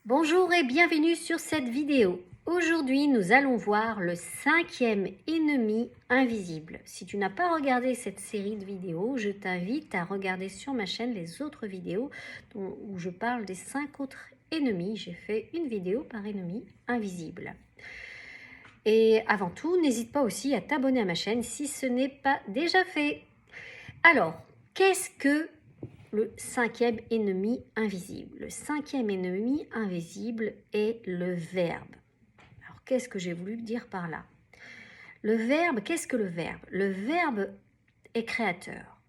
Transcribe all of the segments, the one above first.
Bonjour et bienvenue sur cette vidéo. Aujourd'hui, nous allons voir le 5e ennemi invisible. Si tu n'as pas regardé cette série de vidéos, je t'invite à regarder sur ma chaîne les autres vidéos où je parle des 5 autres ennemis. J'ai fait une vidéo par ennemi invisible. Et avant tout, n'hésite pas aussi à t'abonner à ma chaîne si ce n'est pas déjà fait. Alors, qu'est-ce que le 5e ennemi invisible? Le 5e ennemi invisible est le verbe. Alors, qu'est-ce que j'ai voulu dire par là? Le verbe, qu'est-ce que le verbe? Le verbe est créateur.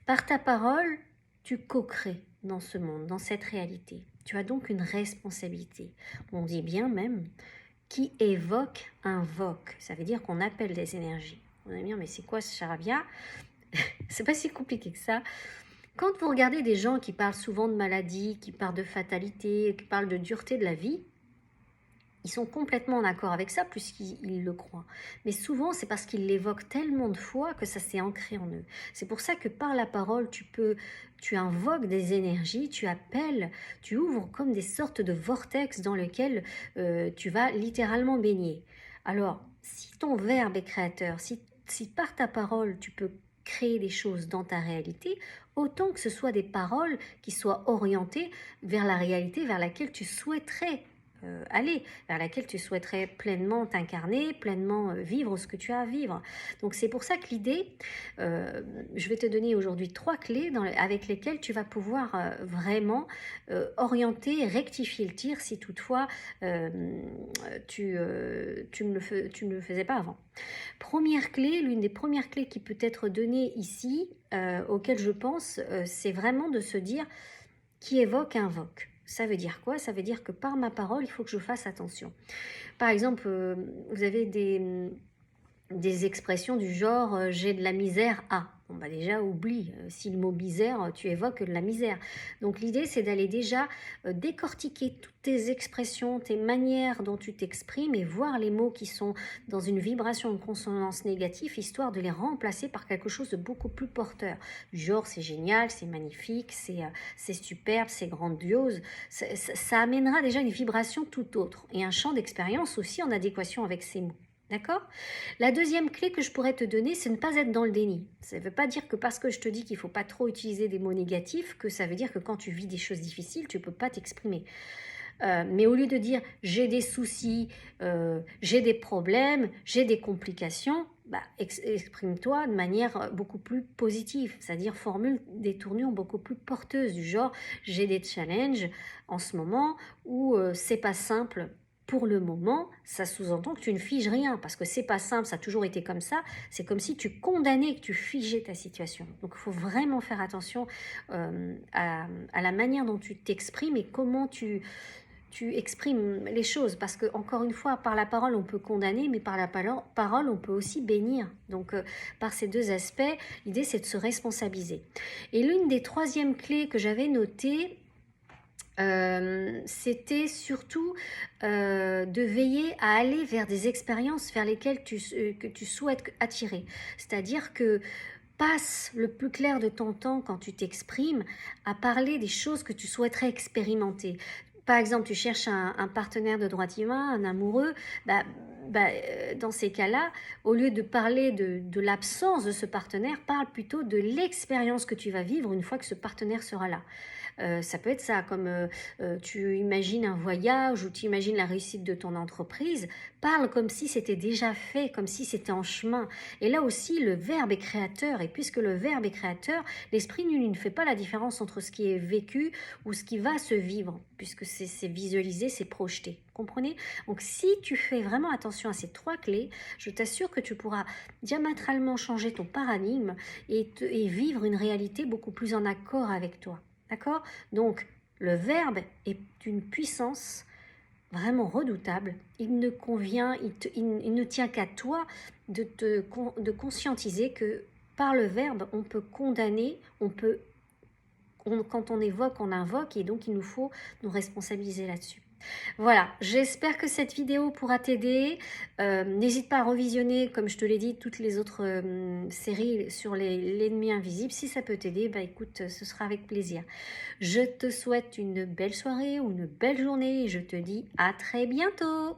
Par ta parole, tu co-crées dans ce monde, dans cette réalité. Tu as donc une responsabilité. On dit bien même, qui évoque, invoque. Ça veut dire qu'on appelle des énergies. On va dire, mais c'est quoi ce charabia? C'est pas si compliqué que ça. Quand vous regardez des gens qui parlent souvent de maladie, qui parlent de fatalité, qui parlent de dureté de la vie, ils sont complètement en accord avec ça puisqu'ils le croient. Mais souvent, c'est parce qu'ils l'évoquent tellement de fois que ça s'est ancré en eux. C'est pour ça que par la parole, tu invoques des énergies, tu appelles, tu ouvres comme des sortes de vortex dans lesquels tu vas littéralement baigner. Alors, si ton verbe est créateur, si par ta parole, tu peux créer des choses dans ta réalité, autant que ce soit des paroles qui soient orientées vers la réalité vers laquelle tu souhaiterais aller, vers laquelle tu souhaiterais pleinement t'incarner, pleinement vivre ce que tu as à vivre. Donc c'est pour ça que l'idée, je vais te donner aujourd'hui 3 clés avec lesquelles tu vas pouvoir vraiment orienter, rectifier le tir si toutefois tu ne le faisais pas avant. Première clé, l'une des premières clés qui peut être donnée ici, auquel je pense, c'est vraiment de se dire qui évoque, invoque. Ça veut dire quoi? Ça veut dire que par ma parole, il faut que je fasse attention. Par exemple, vous avez des expressions du genre j'ai de la misère à. Bon, bah déjà, oublie, si le mot misère, tu évoques de la misère. Donc l'idée, c'est d'aller déjà décortiquer toutes tes expressions, tes manières dont tu t'exprimes et voir les mots qui sont dans une vibration, une consonance négative, histoire de les remplacer par quelque chose de beaucoup plus porteur. Du genre, c'est génial, c'est magnifique, c'est superbe, c'est grandiose. Ça amènera déjà une vibration tout autre et un champ d'expérience aussi en adéquation avec ces mots. D'accord? La deuxième clé que je pourrais te donner, c'est ne pas être dans le déni. Ça ne veut pas dire que parce que je te dis qu'il ne faut pas trop utiliser des mots négatifs, que ça veut dire que quand tu vis des choses difficiles, tu ne peux pas t'exprimer. Mais au lieu de dire j'ai des soucis, j'ai des problèmes, j'ai des complications, bah, exprime-toi de manière beaucoup plus positive, c'est-à-dire formule des tournures beaucoup plus porteuses du genre j'ai des challenges en ce moment ou c'est pas simple. Pour le moment, ça sous-entend que tu ne figes rien, parce que c'est pas simple, ça a toujours été comme ça. C'est comme si tu condamnais, que tu figeais ta situation. Donc, il faut vraiment faire attention à la manière dont tu t'exprimes et comment tu exprimes les choses. Parce que, encore une fois, par la parole, on peut condamner, mais par la parole, on peut aussi bénir. Donc, par ces deux aspects, l'idée, c'est de se responsabiliser. Et l'une des troisièmes clés que j'avais notées, c'était surtout de veiller à aller vers des expériences vers lesquelles que tu souhaites attirer. C'est-à-dire que passe le plus clair de ton temps quand tu t'exprimes à parler des choses que tu souhaiterais expérimenter. Par exemple, tu cherches un partenaire de droit divin, un amoureux, dans ces cas-là, au lieu de parler de l'absence de ce partenaire, parle plutôt de l'expérience que tu vas vivre une fois que ce partenaire sera là. Ça peut être ça, comme tu imagines un voyage ou tu imagines la réussite de ton entreprise, parle comme si c'était déjà fait, comme si c'était en chemin. Et là aussi, le verbe est créateur, et puisque le verbe est créateur, l'esprit ne fait pas la différence entre ce qui est vécu ou ce qui va se vivre, puisque c'est visualisé, c'est projeté. Comprenez? Donc si tu fais vraiment attention à ces 3 clés, je t'assure que tu pourras diamétralement changer ton paradigme et vivre une réalité beaucoup plus en accord avec toi. D'accord? Donc, le verbe est une puissance vraiment redoutable. Il ne convient, il ne tient qu'à toi de conscientiser que par le verbe, on peut condamner, quand on évoque, on invoque, et donc il nous faut nous responsabiliser là-dessus. Voilà, j'espère que cette vidéo pourra t'aider. N'hésite pas à revisionner, comme je te l'ai dit, toutes les autres séries sur l'ennemi invisible. Si ça peut t'aider, bah écoute, ce sera avec plaisir. Je te souhaite une belle soirée ou une belle journée et je te dis à très bientôt.